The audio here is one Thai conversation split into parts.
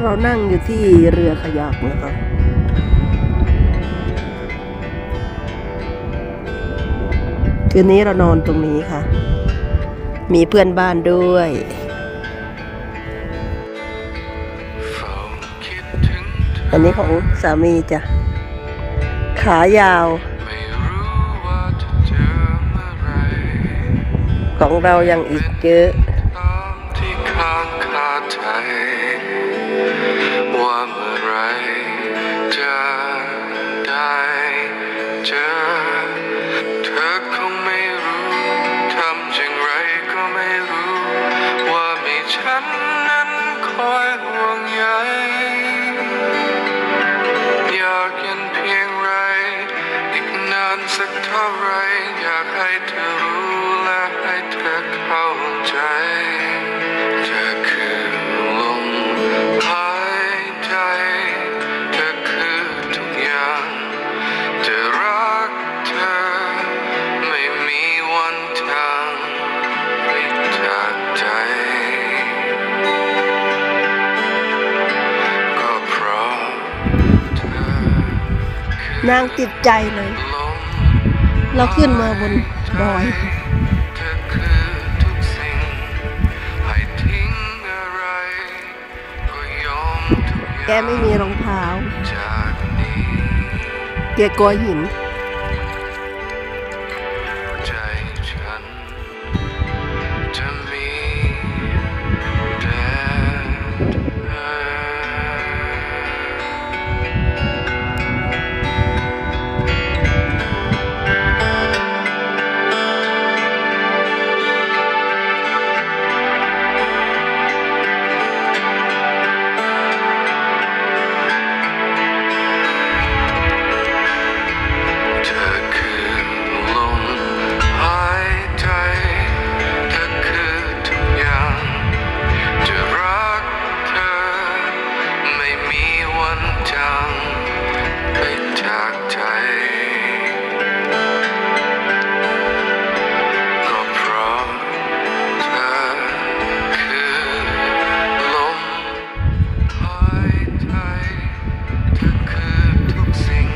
เรานั่งอยู่ที่เรือขยักนะคะคืนนี้เรานอนตรงนี้ค่ะมีเพื่อนบ้านด้วยอันนี้ของสามีจ้ะขายาวของเรายังอีกเยอะว่าเมื่อไรจะได้เจอเธอคงไม่รู้ทำอย่างไรก็ไม่รู้ว่ามีฉันนั้นคอยห่วงใยอยากเห็นเพียงไรอีกนานสักเท่าไรอยากให้เธอรู้และให้เธอเข้าใจเธอคือลมหายใจเธอคือทุกอย่างจะรักเธอไม่มีวันทางไปจากใจก็เพราะเธอนางติดใจเลยเราขึ้นมาบนดอยแกไม่มีรองเท้าแกกลัวหินใจฉันจะมีแต่เธอ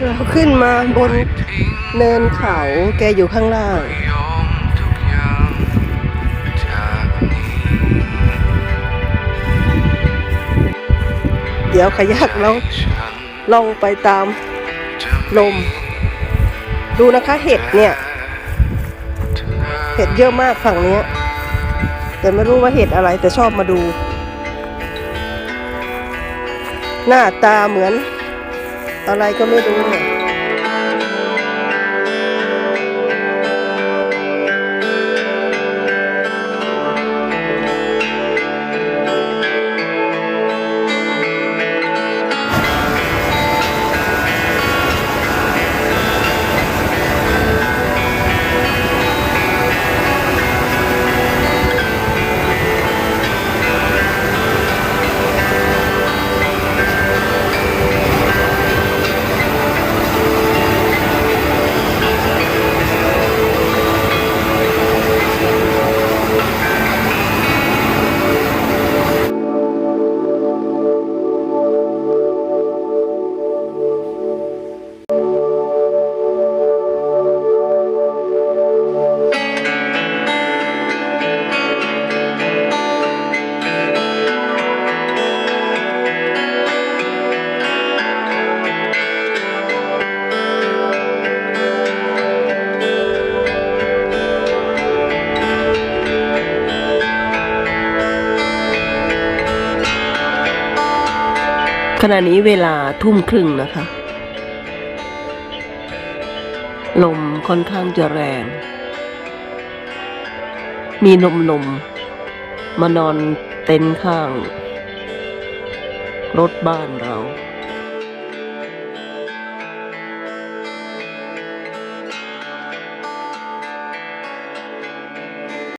เราขึ้นมาบนเนินเขาแกอยู่ข้างล่างเดี๋ยวขยักแล้วลองไปตามลมดูนะคะเห็ดเนี่ยเห็ดเยอะมากฝั่งนี้แต่ไม่รู้ว่าเห็ดอะไรแต่ชอบมาดูหน้าตาเหมือนอะไรก็ไม่รู้เนี่ย ขณะนี้เวลา20:30นะคะลมค่อนข้างจะแรงมีนมมานอนเต็นท์ข้าง รถบ้านเรา